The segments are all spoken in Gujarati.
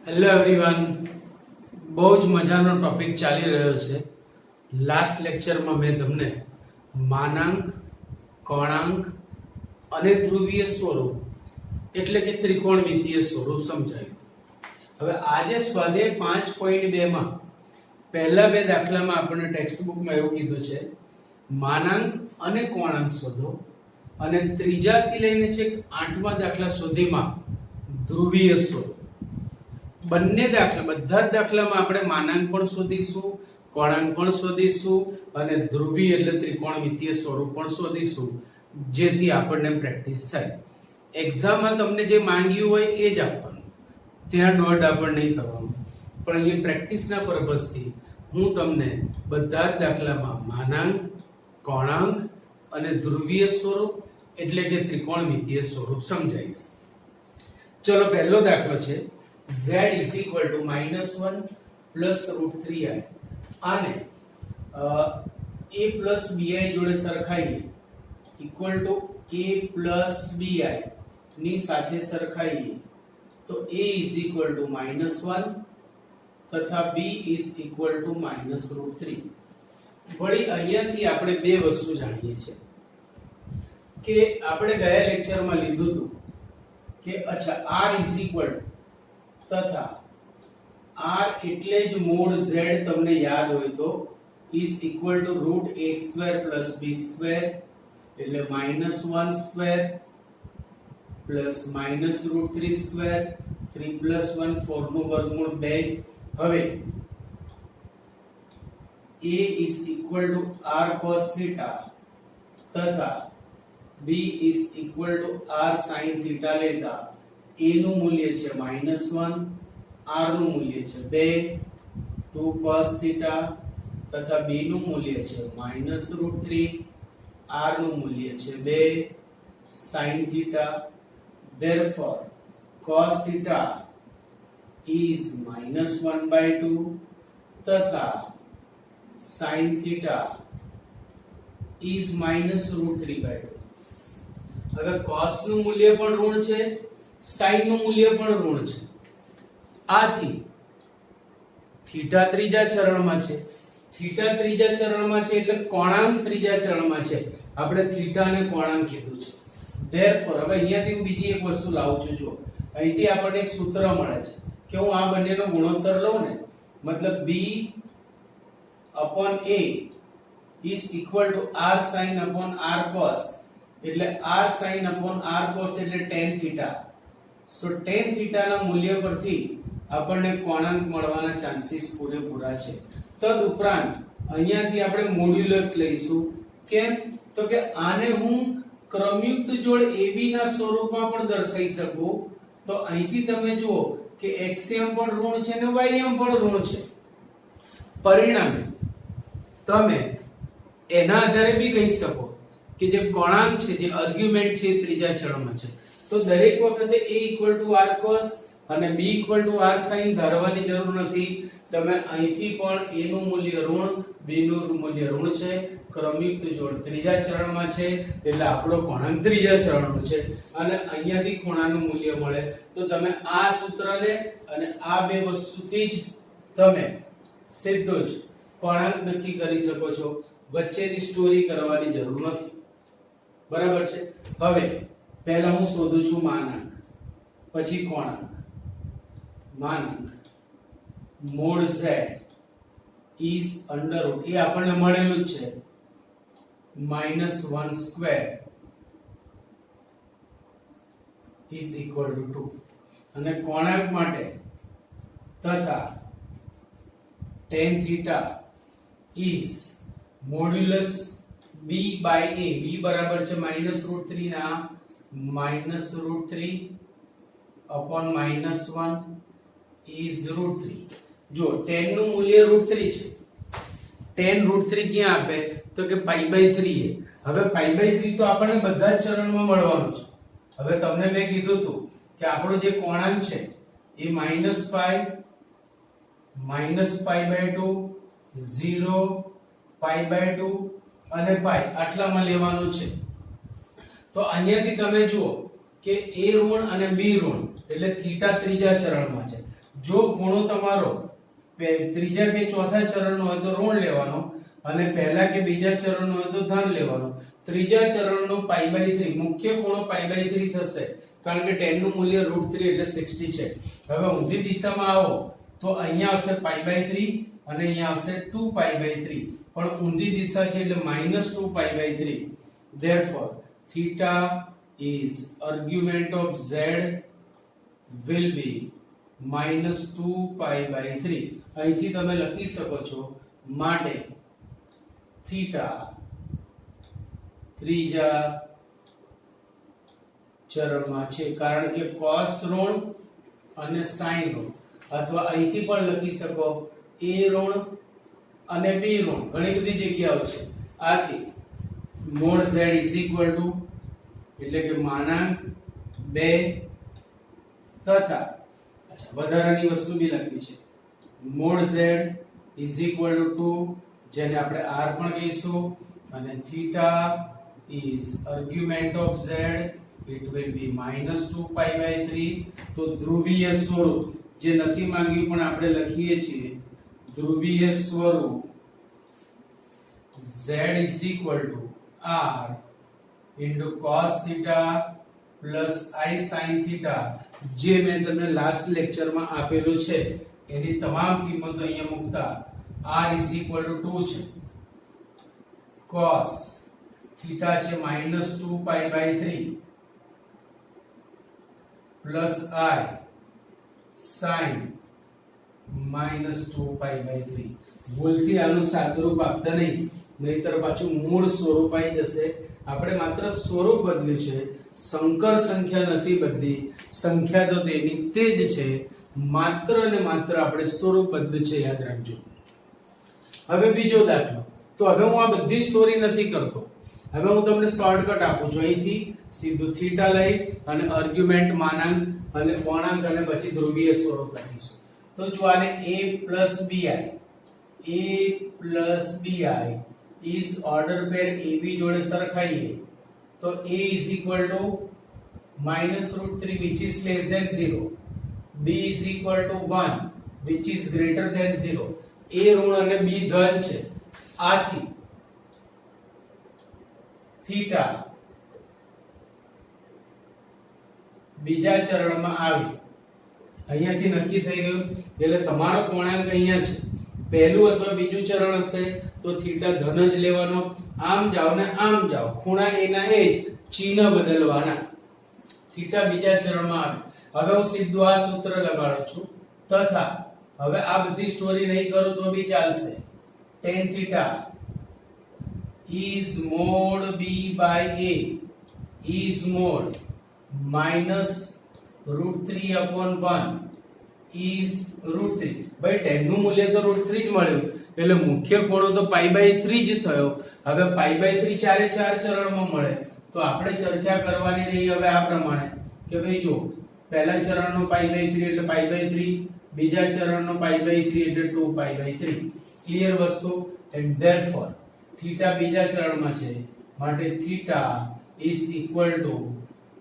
હેલો એવરીવન, બહુ જ મજાનો ટોપિક ચાલી રહ્યો છે. લાસ્ટ લેક્ચરમાં મેં તમને માનાંક, કોણાંક અને ધ્રુવીય સ્વરૂપ એટલે કે ત્રિકોણમિતીય સ્વરૂપ સમજાવ્યું. હવે આજે સ્વાધ્યાય 5.2 માં પહેલા બે દાખલામાં આપણને ટેક્સ્ટ બુકમાં એવું કીધું છે માનાંક અને કોણાંક શોધો, અને ત્રીજાથી લઈને છેક 8મા દાખલા સુધીમાં ધ્રુવીય સ્વરૂપ. બંને દાખલા બધા જ દાખલામાં આપણે માનાંક પણ શોધીશું, કોણાંક પણ શોધીશું અને ધ્રુવીય એટલે ત્રિકોણમિતીય સ્વરૂપ પણ શોધીશું, જેથી આપણને પ્રેક્ટિસ થાય. એક્ઝામમાં તમને જે માંગ્યું હોય એ જ આપવાનું, ત્યાં નોટ આપણે નહીં કરવાનું. પણ અહીંયા પ્રેક્ટિસના પર્પઝથી હું તમને બધા જ દાખલામાં માનાંક, કોણાંક અને ધ્રુવીય સ્વરૂપ એટલે કે ત્રિકોણમિતીય સ્વરૂપ સમજાવીશ. ચલો, પહેલો દાખલો છે z is equal to -1 plus √3i. આને a plus bi જોડે સરખાઈએ, equal to a plus bi ની સાથે સરખાઈએ તો a is equal to -1 તથા b is equal to -√3. વળી અહીંયાથી આપણે બે વસ્તુ જાણીએ છીએ કે આપણે ગયા લેક્ચરમાં લીધું હતું કે અચ્છા r is equal to તથા r એટલે જ મૂળ z તમને યાદ હોય તો is equal to √a² plus b² એટલે -1² plus -√3², 3 plus 1 4 નું વર્ગમૂળ 2. હવે a is equal to r cos theta તથા b is equal to r sin theta લેતા a નું મૂલ્ય છે -1, r નું મૂલ્ય છે 2, 2 cos theta તથા b નું મૂલ્ય છે -√3, r નું મૂલ્ય છે 2 sin theta. Therefore cos theta is -1/2 તથા sin theta is -√3/2. હવે cos નું મૂલ્ય પણ ઋણ છે, sin નું મૂલ્ય પણ ઋણ છે. આથી થીટા ત્રીજા ચરણમાં છે, થીટા ત્રીજા ચરણમાં છે એટલે કોણાંક ત્રીજા ચરણમાં છે. આપણે થીટા અને કોણાંક કીધું છે. Therefore હવે અહીંયાથી હું બીજી એક વસ્તુ લાવું છું. જો અહીંથી આપણને એક સૂત્ર મળે છે કે હું આ બંનેનો ગુણોત્તર લઉં ને, મતલબ b upon a is equal to r sin upon r cos, એટલે r sin upon r cos એટલે tan theta. સો tan theta ના મૂલ્ય પરથી આપણને કોણાંક મળવાના ચાન્સીસ પૂરેપૂરા છે. તદ ઉપરાંત અહીંયાથી આપણે મોડ્યુલસ લઈશું. કેમ? તો કે આને હું ક્રમયુક્ત જોડ ab ના સ્વરૂપમાં પણ દર્શાવી શકું. તો અહીંથી તમે જુઓ કે xm પણ ઋણ છે અને ym પણ ઋણ છે. પરિણામે તમે એના આધારે બી કહી શકો કે જે કોણાંક છે, જે આર્ગ્યુમેન્ટ છે, ત્રીજા ચરણમાં છે. તો દરેક વખતે a = r cos અને b = r sin ધારવાની જરૂર નથી. તમે અહીંથી પણ a નું મૂલ્ય ઋણ, b નું મૂલ્ય ઋણ છે. ક્રમયુક્ત જોડ ત્રીજા ચરણમાં છે એટલે આપણો કોણાંક ત્રીજા ચરણનો છે અને અહીંયાથી ખૂણાનું મૂલ્ય મળે. તો તમે આ સૂત્રને અને આ બે વસ્તુથી જ તમે સીધો જ કોણાંક નક્કી કરી શકો છો. વચ્ચેની સ્ટોરી કરવાની જરૂર નથી. બરાબર છે? હવે પહેલા હું શોધું છું માનાંક, પછી કોણાંક. માનાંક mod z is under root, એ આપણને મળેલું જ છે, -1² is equal to 2. અને કોણાંક માટે તથા tan theta is modulus b by a, b બરાબર છે -√3 ના -√3 upon -1 is √3. જો tan નું મૂલ્ય √3 છે, tan √3 ક્યાં આપે તો કે π/3 એ. હવે π/3 તો આપણને બધા જ ચરણમાં મળવાનું છે. હવે તમને મેં કીધું હતું કે આપણો જે કોણાંક છે એ -π, -π/2, 0, π/2 અને π આટલામાં લેવાનું છે. તો અહીંયાથી તમે જુઓ કે a ઋણ અને b ઋણ એટલે થીટા ત્રીજા ચરણમાં છે. જો ખૂણો તમારો ત્રીજા કે ચોથા ચરણનો હોય તો ઋણ લેવાનો અને પહેલા કે બીજા ચરણનો હોય તો ધન લેવાનો. ત્રીજા ચરણનો π/3 મુખ્ય ખૂણો π/3 થશે કારણ કે tan નું મૂલ્ય √3 એટલે 60 છે. હવે ઊંધી દિશામાં આવો તો અહીંયા આવશે π/3 અને અહીંયા આવશે 2π/3 પણ ઊંધી દિશા છે એટલે -2π/3. therefore theta is argument of z will be -2π/3. અહીંથી તમે લખી શકો છો માટે થીટા ત્રીજા ચરણમાં છે કારણ કે cos ઋણ અને sin ઋણ અથવા અહીંથી પણ લખી શકો a ઋણ અને b ઋણ ઘણી બધી જગ્યાઓ છે. આથી mod z એટલે કે માનાંક 2 તથા વધારાની વસ્તુ બી લખવી છે mod z = 2 જેને આપણે r પણ કહીશું અને theta is argument of z it will be -2π/3. તો ધ્રુવીય સ્વરૂપ જે નથી માંગ્યું પણ આપણે લખીએ છીએ ધ્રુવીય સ્વરૂપ z = r into cos theta plus I sin theta જે મેં તમને લાસ્ટ લેક્ચરમાં આપેલું છે એની તમામ કિંમતો અહીંયા મૂકતા r = 2 છે cos theta છે -2π/3 plus I sin -2π/3. ભૂલથી આનું સાદુરૂપ આપતા નહીં નહીતર પાછું મૂળ સ્વરૂપ આવી જશે. આપણે માત્ર સ્વરૂપ બદલ્યું છે સંકર સંખ્યા નથી બદલી. સંખ્યા તો તેની તે જ છે માત્ર ને માત્ર આપણે સ્વરૂપ બદલ્યું છે યાદ રાખજો. હવે બીજો દાખલો. તો હવે હું આ બધી સ્ટોરી નથી કરતો. હવે હું તમને શોર્ટકટ આપું છું. અહીંથી સીધું થીટા લઈ અને આર્ગ્યુમેન્ટ માનાંક અને પૂર્ણાંક અને પછી ધ્રુવીય સ્વરૂપ લખીશું. તો જો આને a plus bi is order pair ab જોડે સરખાઈએ તો a is equal to -√3 which is less than 0, b is equal to 1 which is greater than 0. a ઋણ અને b ધન છે. આથી થીટા બીજા ચરણમાં આવે અહીંયાથી નક્કી થઈ ગયું એટલે તમારો પૂર્ણાંક અહીંયા છે. પહેલું અથવા બીજું ચરણ હશે તો થીટા ધન જ લેવાનો. આમ જાવ ને આમ જાવ ખૂણા એના એ જ ચિહ્ન બદલવાના. થીટા બીજા ચરણમાં આવે. હવે હું સીધું આ સૂત્ર લગાડું છું તથા હવે આ બધી સ્ટોરી નહીં કરું તો બી ચાલશે. tan theta is mod b by a is mod -√3/1 is √3. ભાઈ tan નું મૂલ્ય તો √3 જ મળ્યું એટલે મુખ્ય ખૂણો તો π/3 જ થયો. હવે π/3 ચારે ચાર ચરણમાં મળે તો આપણે ચર્ચા કરવાની રહી હવે આ પ્રમાણે કે ભાઈ જો પહેલા ચરણનો π/3 એટલે π/3, બીજા ચરણનો π/3 એટલે 2π/3. ક્લિયર વસ્તુ. એન્ડ ધેરફોર થીટા બીજા ચરણમાં છે માટે થીટા ઇઝ ઇક્વલ ટુ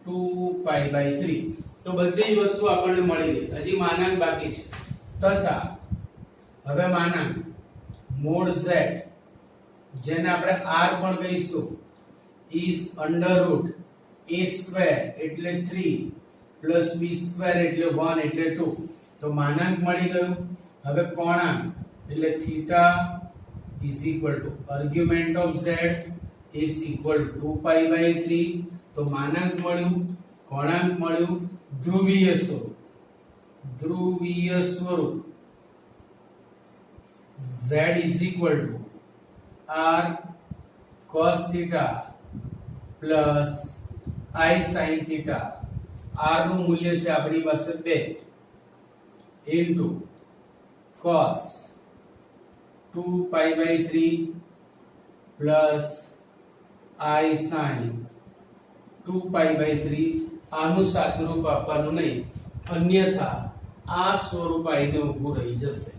2π/3. તો બધી વસ્તુ આપણને મળી ગઈ. હજી માનાંક બાકી છે તથા હવે માનાંક mod z જેને આપણે r પણ કહીશું is √a² એટલે 3 plus b² એટલે 1 એટલે 2. તો માનાંક મળી ગયું. હવે કોણાંક એટલે theta is equal to argument of z is equal to 2π/3. તો માનાંક મળ્યું, કોણાંક મળ્યું, ધ્રુવીય સ્વરૂપ z is equal to r cos theta plus I sin theta. r નું મૂલ્ય છે આપણી પાસે 2 into cos 2π/3 plus I sin 2π/3. આનું સાદુરૂપ આપવાનું નહીં અન્યથા આ સ્વરૂપ આઈને ઊભું રહી જશે.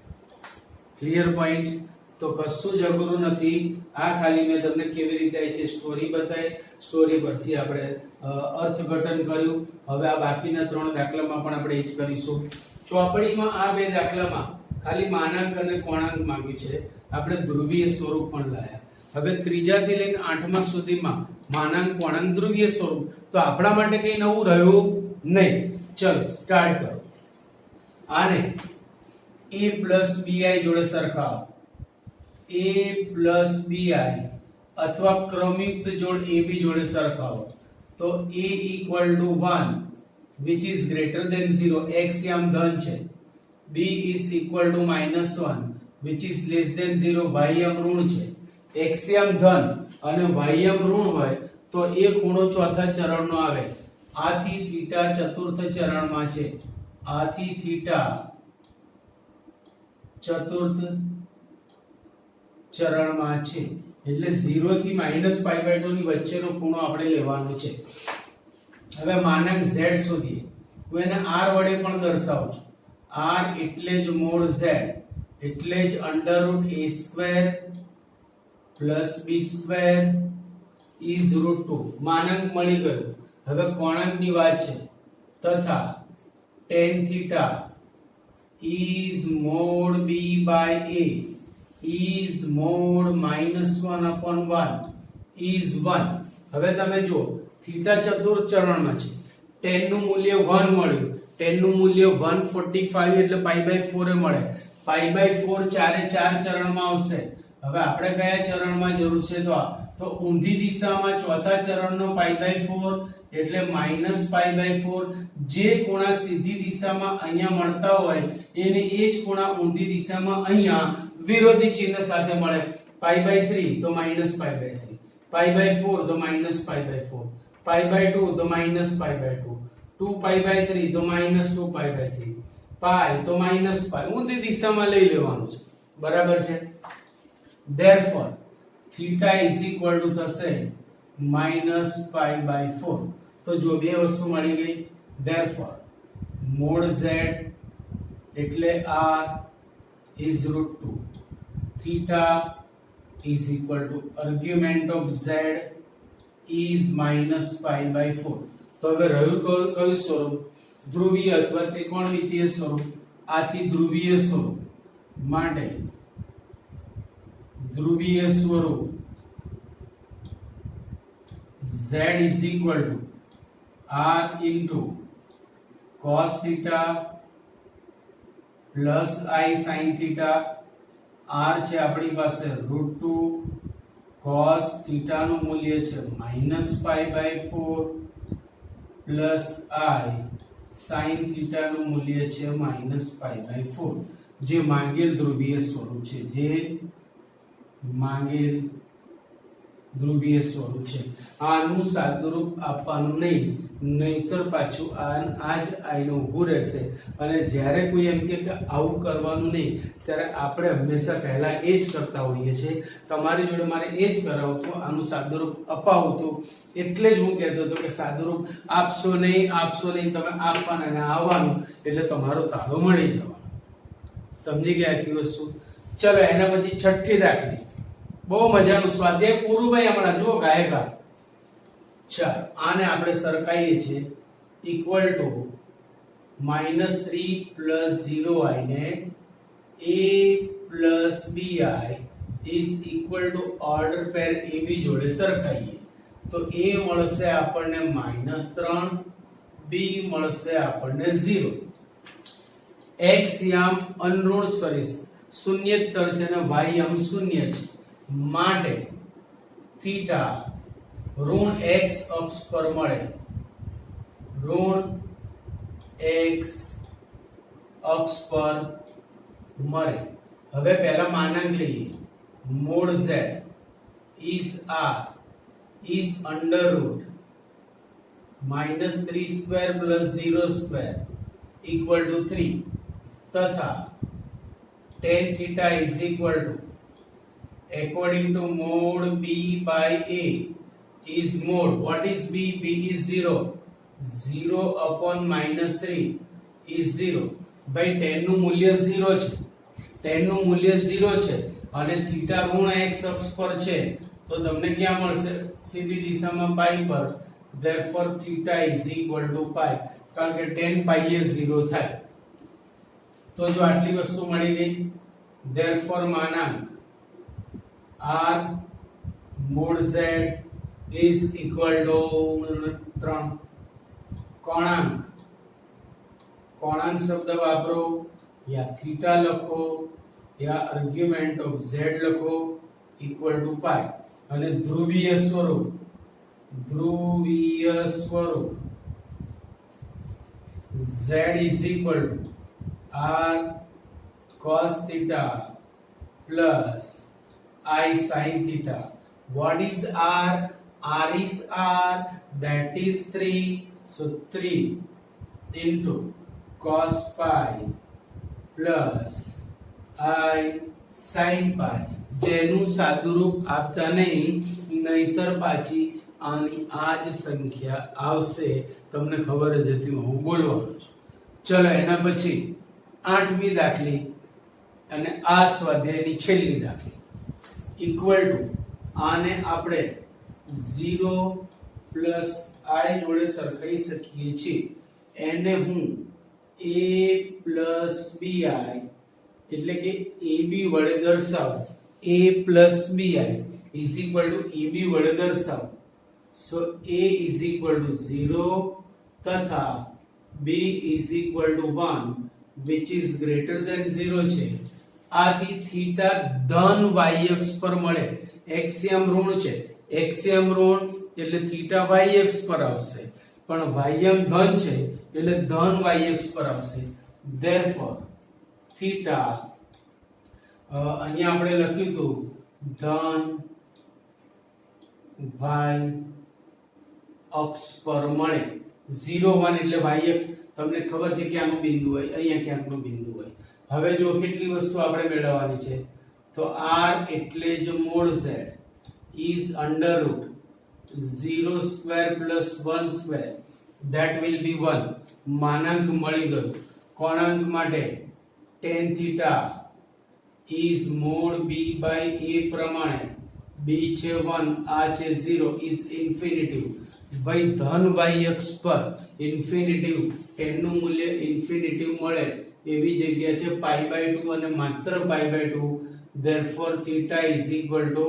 Clear point. તો કશું જ અઘરું નથી. આ ખાલી મેં તમને કેવી રીતે છે સ્ટોરી બતાવી. સ્ટોરી પરથી આપણે અર્થઘટન કર્યું. હવે આ બાકીના 3 દાખલામાં પણ આપણે એ જ કરીશું. ચોપડીમાં આ 2 દાખલામાં ખાલી માનાંક અને કોણાંક માંગ્યું છે, આપણે ધ્રુવીય સ્વરૂપ પણ લાયા. હવે ત્રીજાથી લઈને 8મા સુધીમાં માનાંક કોણાંક ધ્રુવીય સ્વરૂપ, તો આપણા માટે કઈ નવું રહ્યું નહીં. ચલો સ્ટાર્ટ કરો. આને a + bi જોડે સરખાવો. a + bi અથવા ક્રમયુક્ત જોડ ab જોડે સરખાવો તો a = 1 which is greater than 0, x યામ ધન છે. b is equal to -1 which is less than 0, y યામ ઋણ છે. x યામ ધન અને y યામ ઋણ હોય તો એ ખૂણો ચોથા ચરણનો આવે. આથી થીટા ચતુર્થ ચરણમાં છે. આથી થીટા ચતુર્થ ચરણમાં છે. એટલે 0 થી -π/2 ની વચ્ચેનો ખૂણો આપણે લેવાનો છે. હવે માનાંક z શોધીએ. હું એને r વડે પણ દર્શાવું છું. r એટલે જ mod z એટલે જ √a² + b² is √2. માનાંક મળી ગયું. હવે કોણાંકની વાત છે. તથા tan theta is mod b/a is mod -1/1 is 1. હવે તમે જુઓ થીટા ચતુર્થ ચરણમાં છે. tan નું મૂલ્ય 1 મળ્યું. tan નું મૂલ્ય 145 એટલે π/4 એ મળે. π/4 ચારે 4 ચરણમાં આવશે. હવે આપણે કયા ચરણમાં જરૂર છે તો ઊંધી દિશામાં ચોથા ચરણનો π/4 એટલે -π/4. જે ખૂણા સીધી દિશામાં અહીંયા મળતા હોય એને એ જ ખૂણા ઊંધી દિશામાં અહીંયા વિરોધી ચિહ્ન સાથે મળે. π/3 તો -π/3, π/4 તો -π/4, π/2 તો -π/2, 2π/3 તો -2π/3, π તો -π. ઊંધી દિશામાં લઈ લેવાનું છે. બરાબર છે. therefore theta is equal to થશે -π/4. તો જો બે વસ્તુ મળી ગઈ. therefore mod z એટલે r is √2. theta is equal to argument of z is -π/4. તો હવે રહ્યું કયું સ્વરૂપ? ધ્રુવીય અથવા ત્રિકોણમિતીય સ્વરૂપ. આથી ધ્રુવીય સ્વરૂપ માટે ધ્રુવીય સ્વરૂપ z is equal to r into cos theta plus I sin theta. r છે આપણી પાસે √2 cos theta નું મૂલ્ય છે -π/4 plus I sin theta નું મૂલ્ય છે -π/4. જે માંગેલ ધ્રુવીય સ્વરૂપ છે. જે માંગેલ ધ્રુવીય સ્વરૂપ છે. આનું સાદુરૂપ આપવાનું નહીં, નહીતર પાછું આ જ આઈને ઊભું રહેશે. અને જ્યારે કોઈ એમ કે આવું કરવાનું નહીં ત્યારે આપણે હંમેશા પહેલા એ જ કરતા હોઈએ છીએ. તમારી જોડે મારે એ જ કરાવવું હતું, આનું સાદુરૂપ અપાવું હતું. એટલે જ હું કહેતો હતો કે સાદુરૂપ આપશો નહીં, તમે આપવાના અને આવવાનું એટલે તમારો તાળો મળી જવાનો. સમજી ગયા આખી વસ્તુ? ચલો એના પછી છઠ્ઠી દાખલી. બહુ મજાનું સ્વાધ્યાય પૂરું ભાઈ હમણાં જુઓ ગાયકા. ચાલો આને આપણે સરખાઈએ છીએ. ઇક્વલ ટુ -3 + 0i ને a + bi is equal to order pair ab જોડે સરખાઈએ તો a મળશે આપણને -3, b મળશે આપણને 0. x યામ શૂન્યેતર છે અને y યામ શૂન્ય છે. માટે થીટા ઋણ x અક્ષ પર મળે. ઋણ x અક્ષ પર મળે. હવે પહેલા માનાંક લઈએ. mod z is r is √ -3² + 0² equal to 3 તથા tan theta is equal to according to mod b/a is mod. What is b? b is 0. 0/-3 is 0. ભાઈ tan નું મૂલ્ય 0 છે. tan નું મૂલ્ય 0 છે અને થીટા ઋણ x અક્ષ પર છે તો તમને ક્યાં મળશે? સીધી દિશામાં પાઈ પર therefore theta is equal to pi, કારણ કે tan pi એ 0 થાય તો જો આટલી વસ્તુ મળી ગઈ, therefore માનાંક r mod z is equal to 3. કોણાંક શબ્દ વાપરો या थीटा લખો या આર્ગ્યુમેન્ટ ઓફ z લખો equal to pi અને ધ્રુવીય સ્વરૂપ z is equal to r cos theta plus I sin theta. What is r? R is r, that is 3. So 3 into cos pi plus I sin pi. જેનું સાદુરૂપ આપતા નહીં, નહીતર પાછી આની આ જ સંખ્યા આવશે. તમને ખબર જ હતી, હું બોલવાનો છું. ચલો એના પછી 8મી દાખલી અને આ સ્વાધ્યાયની છેલ્લી દાખલી ઇક્વલ ટુ આને આપણે 0 પ્લસ I જોડે સરખાઈ શકીએ છીએ. એને હું a પ્લસ bi એટલે કે ab વડે દર્શાવું. a plus bi is equal to ab વડે દર્શાવું. so a is equal to 0 તથા b is equal to 1 which is greater than 0 છે. આથી થીટા ધન y અક્ષ પર મળે. એક્સિયમ ઋણ છે, એક્સિયમ ઋણ એટલે થીટા y અક્ષ પર આવશે, પણ વાયમ ધન છે એટલે ધન y અક્ષ પર આવશે. therefore થીટા અહીંયા આપણે લખ્યું હતું ધન y અક્ષ પર મળે. 0 1 એટલે y અક્ષ, તમને ખબર છે કે આનું બિંદુ હોય, અહીંયા ક્યાંકનું બિંદુ હોય. હવે જો કેટલી વસ્તુ આપણે મેળવવાની છે, તો r એટલે જ mod z is under root 0 square plus 1 square, that will be 1. માનાંક મળી ગયું. કોણાંક માટે tan theta is mod b by a પ્રમાણે b છે 1, આ છે 0, is infinitive. ભાઈ ધન y અક્ષ પર infinitive, tan નું મૂલ્ય infinitive મળે એવી જગ્યા છે pi/2 અને માત્ર pi/2. therefore theta is equal to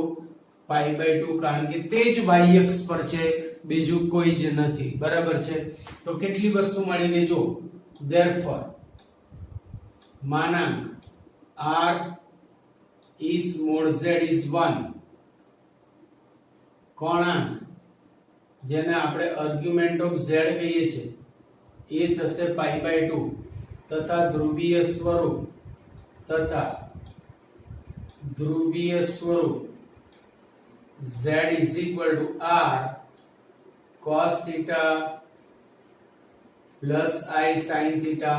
pi/2, કારણ કે તે જ y અક્ષ પર છે, બીજું કોઈ જ નથી. બરાબર છે? તો કેટલી વસ્તુ મળી ગઈ જો. therefore માનાંક r is mod z is 1, કોણાંક જેને આપણે આર્ગ્યુમેન્ટ ઓફ z કહીએ છીએ એ થશે pi/2 તથા ધ્રુવીય સ્વરૂપ z is equal to r cos theta plus I sin theta.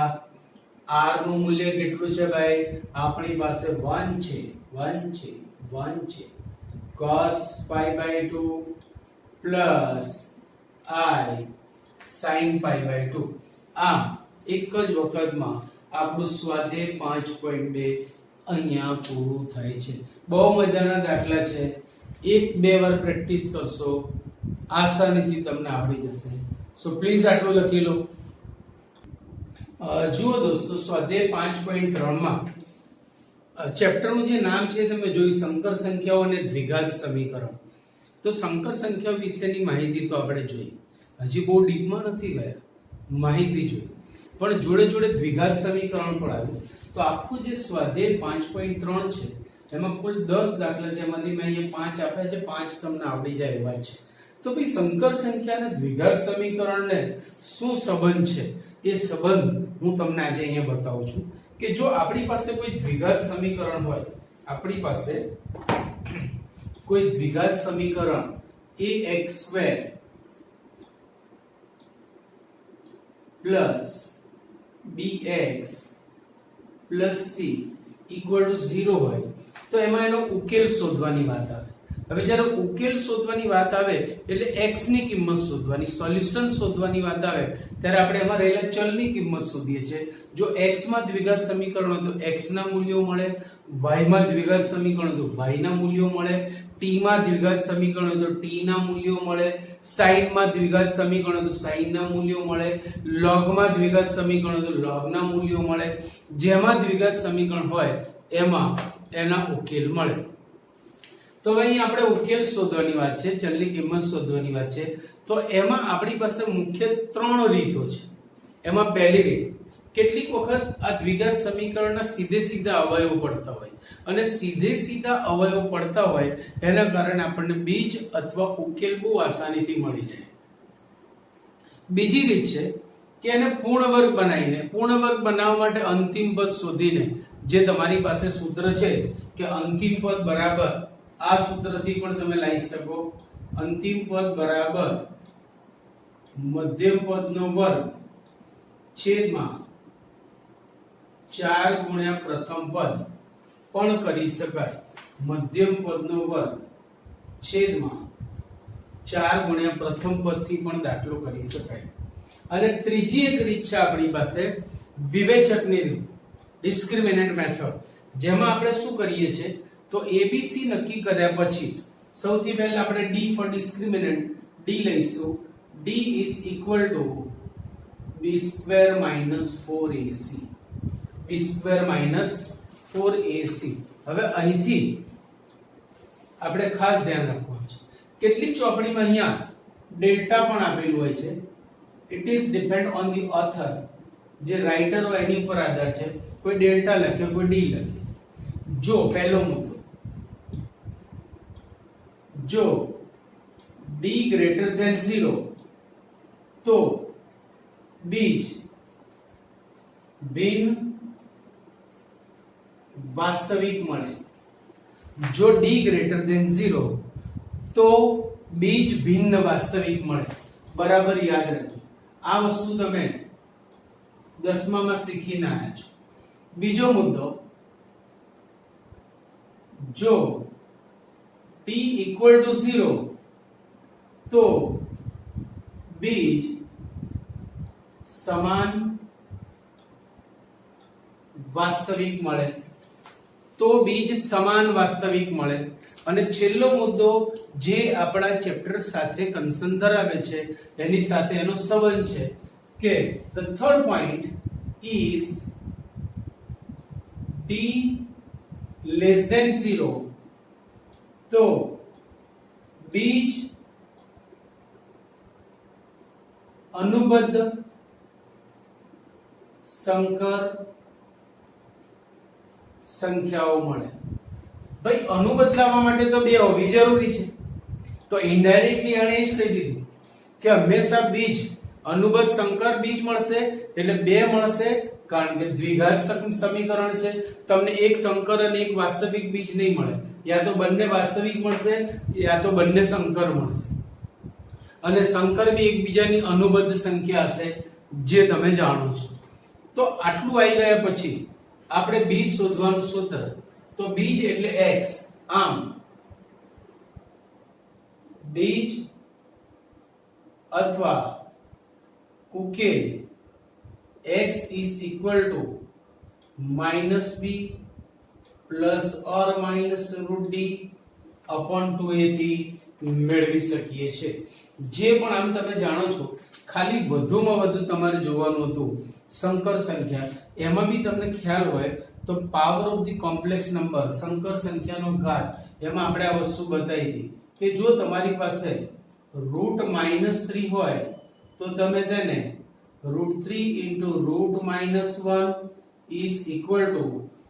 r નું મૂલ્ય કેટલું છે ભાઈ? આપણી પાસે 1 છે. cos pi/2 plus I sin pi/2. આમ એક જ વખતમાં આપણું સ્વાધ્યાય 5.2 અહીંયા પૂરું થાય છે. બહુ મજાના દાખલા છે. 1-2 વાર પ્રેક્ટિસ કરશો, આસાનીથી તમને આવડી જશે. સો પ્લીઝ આટલું લખી લો. જુઓ દોસ્તો, સ્વાધ્યાય 5.3 માં ચેપ્ટરનું જે નામ છે તમે જોયું, સંકર સંખ્યાઓ અને દ્વિઘાત સમીકરણ. તો સંકર સંખ્યાઓ વિશેની માહિતી તો આપણે જોઈ, હજી બહુ ડીપમાં નથી ગયા, માહિતી જોઈ, પણ જોડે જોડે દ્વિઘાત સમીકરણ પણ આવ્યું. તો આખું જે સ્વાધ્યાય 5.3 છે એમાં કુલ 10 દાખલા છે, એમાંથી મેં અહીંયા 5 આપ્યા છે. 5 તમને આવડી જાય એવા છે. તો ભાઈ સંકર સંખ્યા અને દ્વિઘાત સમીકરણને શું સંબંધ છે, એ સંબંધ હું તમને આજે અહીંયા બતાવું છું. કે જો આપણી પાસે કોઈ દ્વિઘાત સમીકરણ હોય, આપણી પાસે કોઈ દ્વિઘાત સમીકરણ ax² plus bx plus c equal to 0 હોય તો એમાં એનો ઉકેલ શોધવાની વાત આવે. હવે જ્યારે ઉકેલ શોધવાની વાત આવે એટલે x ની કિંમત શોધવાની, સોલ્યુશન શોધવાની વાત આવે ત્યારે આપણે એમાં રહેલા ચલની કિંમત શોધીએ છીએ. જો x માં દ્વિઘાત સમીકરણ હોય તો x ના મૂલ્યો મળે, y માં દ્વિઘાત સમીકરણ હોય તો y ના મૂલ્યો મળે, t માં દ્વિઘાત સમીકરણ હોય તો t ના મૂલ્યો મળે, sin માં દ્વિઘાત સમીકરણ હોય તો sin ના મૂલ્યો મળે, log માં દ્વિઘાત સમીકરણ હોય તો log ના મૂલ્યો મળે. જેમાં દ્વિઘાત સમીકરણ હોય એમાં એના ઉકેલ મળે. તો હવે અહીં આપણે ઉકેલ શોધવાની વાત છે, ચલની કિંમત શોધવાની વાત છે. તો એમાં આપણી પાસે મુખ્ય 3 રીતો છે. એમાં પહેલી રીત, કેટલીક વખત આ દ્વિઘાત સમીકરણના સીધે સીધા અવયવો પડતા હોય અને સીધે સીધા અવયવો પડતા હોય એના કારણે આપણને બીજ અથવા ઉકેલ બહુ આસાનીથી મળી જાય. બીજી રીત છે કે એને પૂર્ણ વર્ગ બનાવીને, પૂર્ણ વર્ગ બનાવવા માટે અંતિમ પદ શોધીને, જે તમારી પાસે સૂત્ર છે કે અંતિમ પદ બરાબર આ સૂત્રથી પણ તમે લઈ શકો, અંતિમ પદ બરાબર મધ્યમ પદનો વર્ગ છેદમાં 4 ગુણ્યા પ્રથમ પદ પણ કરી શકાય. મધ્યમ પદનો વર્ગ છેદમાં 4 ગુણ્યા પ્રથમ પદથી પણ દાખલો કરી શકાય. અને ત્રીજી એક રીત છે આપણી પાસે વિવેચકની રીત, ડિસ્ક્રિમિનન્ટ મેથડ, જેમાં આપણે શું કરીએ છીએ તો ABC નક્કી કર્યા પછી સૌથી પહેલા આપણે D ફોર ડિસ્ક્રિમિનન્ટ D લઈશું. D is equal to b square minus 4ac, b square minus 4ac. હવે અહીંથી આપણે ખાસ ધ્યાન રાખવાનું છે, કેટલીક ચોપડીમાં અહીંયા ડેલ્ટા પણ આપેલું હોય છે. It is depend on the author, જે રાઇટર હોય એની ઉપર આધાર છે. કોઈ ડેલ્ટા લખે, કોઈ ડી લખે. જો પહેલો મુદ્દો, જો d greater than 0 તો બીજ ભિન્ન વાસ્તવિક મળે. જો d greater than 0 તો બીજ ભિન્ન વાસ્તવિક મળે. બરાબર યાદ રાખજો, આ વસ્તુ તમે 10માં શીખીને આવ્યા છો. બીજો મુદ્દો, જો t equal to 0 તો બીજ સમાન વાસ્તવિક મળે. તો બીજ સમાન વાસ્તવિક મળે. અને છેલ્લો મુદ્દો જે આપણા ચેપ્ટર સાથે કન્સર્ન ધરાવે છે, એની સાથે એનો સંબંધ છે કે the third point is d less than 0 તો બીજ અનુબદ્ધ સંકર સંખ્યાઓ મળે. ભાઈ અનુબદ્ધ લાવવા માટે તો બે હોવી જરૂરી છે. તો ઇનડાયરેક્ટલી આને જ કહી દીધું કે હંમેશા બીજ અનુબદ્ધ સંકર બીજ મળશે, એટલે બે મળશે, કારણ કે દ્વિઘાત સમીકરણ છે. તમને એક સંકર અને એક વાસ્તવિક બીજ નહીં મળે, યા તો બંને વાસ્તવિક મળશે યા તો બંને સંકર મળશે. અને સંકર બી એકબીજાની અનુબદ્ધ સંખ્યા હશે, જે તમે જાણો છો. તો આટલું આવી ગયા પછી આપણે બીજ શોધવાનું સૂત્ર, તો બીજ એટલે x. આમ બીજ અથવા ઉકેલ x is equal to -b plus or minus root d upon 2a થી મેળવી શકીએ છીએ. જે પણ આમ તમે જાણો છો, ખાલી વધુમાં વધુ તમારે જોવાનું હતું સંકર સંખ્યા. એમાં બી તમને ખ્યાલ હોય તો power of the complex number, સંકર સંખ્યાનો ઘાત, એમાં આપણે આ વસ્તુ બતાવી હતી કે જો તમારી પાસે √-3 હોય તો તમે તેને √3 * √-1 is equal to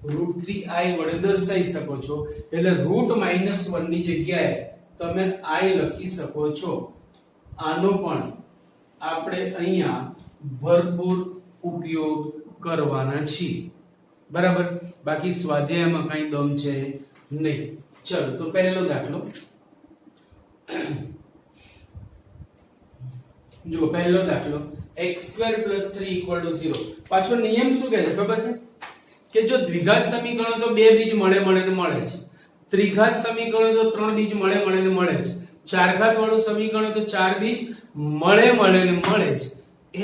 √3i વડે દર્શાવી શકો છો. એટલે √-1 ની જગ્યાએ તમે i લખી શકો છો. આનો પણ આપણે અહીંયા ભરપૂર ઉપયોગ કરવાના છીએ. બરાબર, બાકી સ્વાધ્યાયમાં કઈ દમ છે નહીં. ચલો તો પહેલો દાખલો જો, પહેલો દાખલો x² + 3 = 0. પાછો નિયમ શું કહે છે ખબર છે કે જો દ્વિઘાત સમીકરણો તો બે બીજ મળે છે. ત્રિઘાત સમીકરણ હોય તો 3 બીજ મળે ને મળે જ. ચાર ઘાત વાળું સમીકરણ હોય તો 4 બીજ મળે ને મળે જ.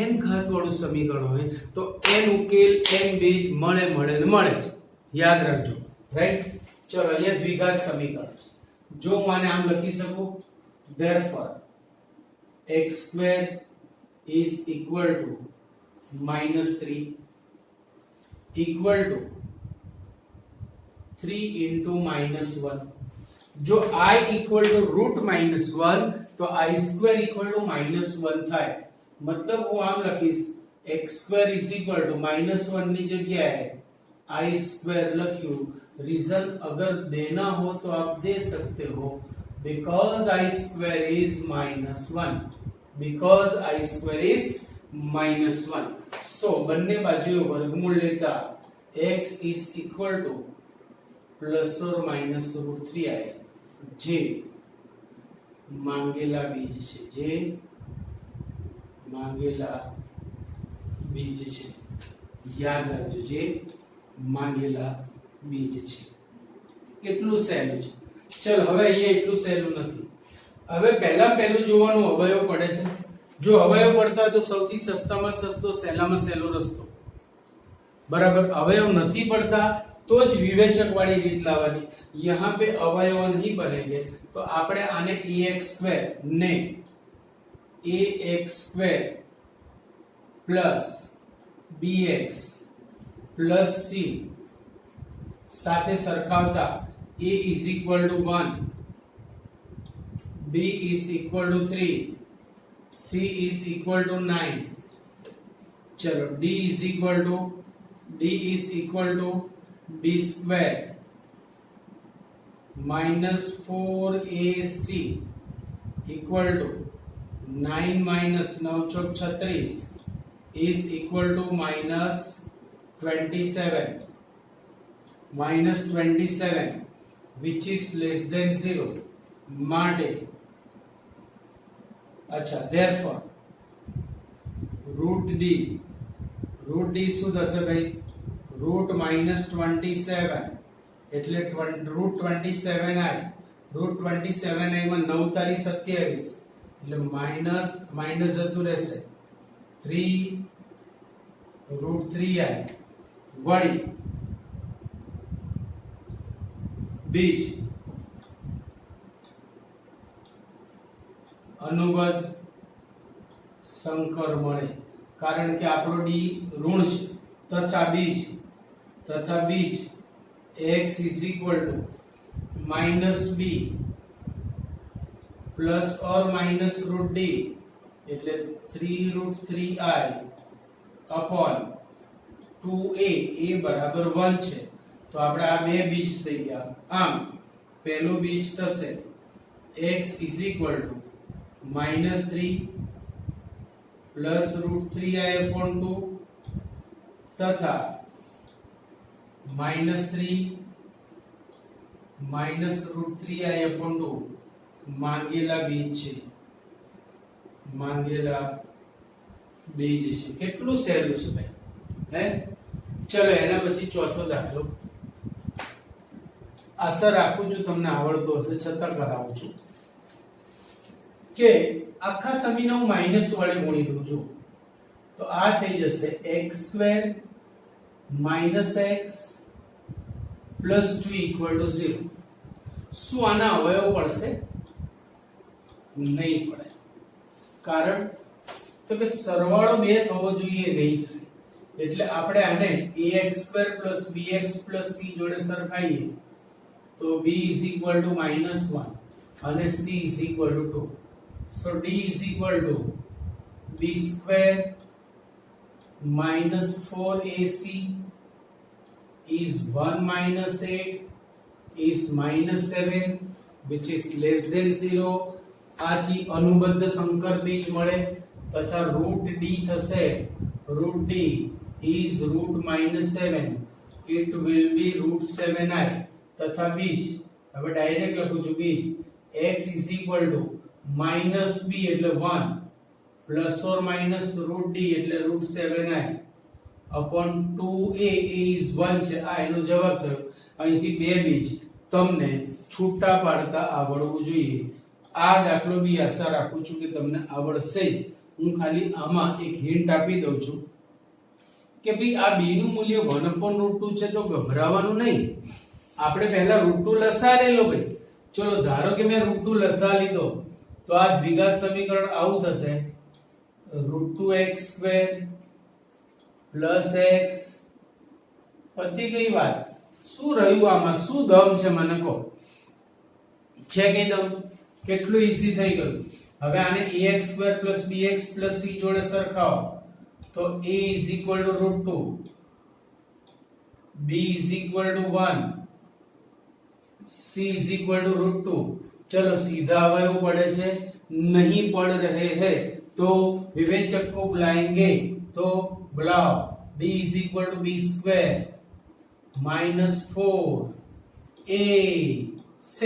n ઘાત વાળું સમીકરણ હોય તો n ઉકેલ n બીજ મળે ને મળે જ. યાદ રાખજો, રાઈટ? ચલો અહીંયા દ્વિઘાત સમીકરણ છે. જો હું આને આમ લખી શકું, therefore x square is equal to -3 equal to 3 into -1. જો I equal to root -1 તો I square equal to -1 થાય. मतलब હું આમ લખીશ x square is equal to -1 ની જગ્યાએ I square લખ્યું. रीजन अगर देना हो तो आप दे सकते हो, because I square is -1, because I square is -1. so બંને બાજુએ વર્ગમૂળ લેતા x is equal to ±√3i જે માંગેલા બીજ છે, જે માંગેલા બીજ છે. યાદ રાખજો, જે માંગેલા બીજ છે. કેટલું સહેલું છે. ચલ હવે અહીંયા એટલું સહેલું નથી. હવે પહેલું જોવાનું અવયવ પડે છે. જો અવયવ પડતા તો સૌથી સસ્તામાં સસ્તો સહેલામાં સહેલો રસ્તો, બરાબર. અવયવ નથી પડતા तो ज विवेचक वाली रीत लावानी. यहाँ पे अवयव नहीं बनेंगे तो આપણે આને ax² ને ax² + bx + c સાથે સરખાવતા a = 1, b = 3, c = 9. चलो d = b square minus 4ac equal to 9 minus 9 Chowk 36 is equal to minus 27 which is less than 0 માટે. अच्छा, therefore root d શું થશે ભાઈ? रूट -27 એટલે रूट 27i. रूट 27i માં 9 તારી 27 એટલે માઈનસ જતું રહેશે 3 रूट 3i વળી બીજ અનુબદ્ધ સંકર મળે, કારણ કે આપણો ડી ઋણ છે. तथा बीज x = -b प्लस और माइनस रूट d એટલે 3 root 3i upon 2a a बराबर 1 છે. તો આપણે આ બે બીજ થઈ ગયા. આમ પહેલું બીજ થશે x = -3 plus root 3i upon 2 तथा -3 माइनस रूट 3i अपॉन 2 માંગેલા બીજ છે, માંગેલા બીજ છે. કેટલું સહેલું છે ભાઈ, હે? ચલો એના પછી ચોથો દાખલો. આશા રાખું છું તમને આવડતો હશે, છતાં કરાવું છું કે આખા સમીને હું માઈનસ વડે ગુણી દઉં છું તો આ થઈ જશે x² -x + 2 = 0. શું આના અવયવ પડશે? નહીં પડે. કારણ તો કે સરવાળો 2 થવો જોઈએ, નહીં થાય. એટલે આપણે આને ax² + bx + c જોડે સરખાઈએ તો b = -1 અને c = 2. so d = b² -4ac is 1 minus 8 is -7 which is less than 0. આથી અનુબદ્ધ સંકર બીજ મળે તથા રૂટ d થશે. Root d is root -7, it will be root 7i તથા બીજ હવે ડાયરેક્ટ લખું છું. બીજ x = -b એટલે 1 plus or minus root d એટલે root 7i upon 2a is 1 છે. આ એનો જવાબ થયો. અહીંથી બે બીજ તમને છૂટા પાડતા આવડવું જોઈએ. આ દાખલો બી આશા રાખું છું કે તમને આવડશે. હું ખાલી આમાં એક હિન્ટ આપી દઉં છું કે ભાઈ આ b નું મૂલ્ય 1/√2 છે તો ગભરાવાનું નહીં. આપણે પહેલા √2 લસા લેલો ભાઈ. ચલો ધારો કે મેં √2 લસા લીધો તો આ દ્વિઘાત સમીકરણ આવું થશે √2x² + x પતી ગઈ વાત. શું રહ્યું આમાં? શું દમ છે મને કહો? છે કે દમ? કેટલું ઈઝી થઈ ગયું. હવે આને ax² + bx + c જોડે સરખાવો તો a = √2, b = 1, c √2. चलो सीधा अवयव पड़े छे नहीं पड़ रहे हैं तो विवेचक को बुलाएंगे. तो बुलाओ. b = b² -4 a c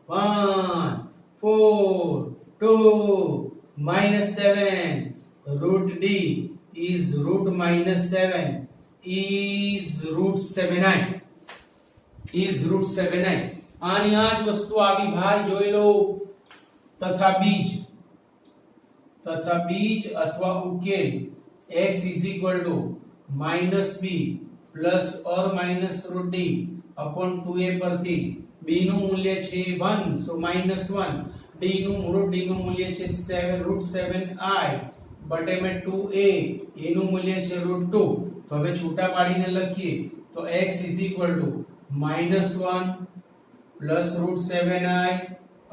1 4 2 -7 √d is √-7 is √7i is √7i. આની આ જ વસ્તુ આવી ભાઈ જોઈ લો. તથા બીજ અથવા ઉકેલ x = -b ± √d upon 2a પરથી b નું મૂલ્ય છે 1 so -1, d નું મૂલ્ય છે √7i બટે में 2a, a નું મૂલ્ય છે √2. તો હવે છૂટા પાડીને લખીએ તો x = -1 પ્લસ √7i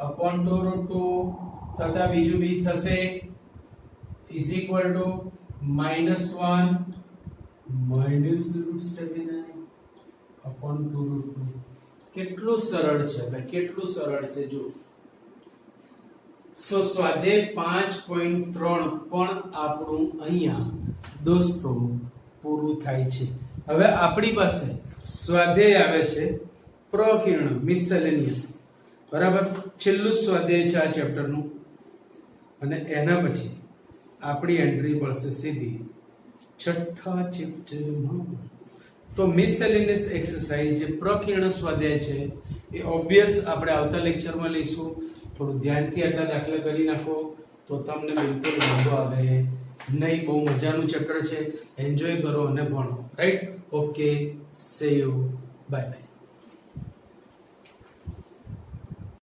upon 2√2 તથા બીજું બી થશે = -1 -√7i upon 2√2. કેટલું સરળ છે ભાઈ, કેટલું સરળ છે જો. સો સ્વાધ્યાય 5.3 પણ આપણું અહીંયા દોસ્તો પૂરું થાય છે. હવે આપણી પાસે સ્વાધ્યાય આવે છે પ્રકીર્ણ મિસેલેનિયસ. બરાબર, છેલ્લું સ્વાધ્યાય છે આ ચેપ્ટરનું અને એના પછી આપણી એન્ટ્રી પડશે સીધી છઠ્ઠા ચેપ્ટરમાં. તો મિસેલેનિયસ એક્સરસાઇઝ જે પ્રકીર્ણ સ્વાધ્યાય છે એ ઓબ્વિયસ આપણે આવતા લેક્ચરમાં લઈશું. થોડું ધ્યાનથી આટલા દાખલા કરી નાખો તો તમને બિલકુલ વાંધો આવે નહીં. બહુ મજાનું ચેપ્ટર છે, એન્જોય કરો અને ભણો. રાઈટ? ઓકે, સે યુ, બાય બાય.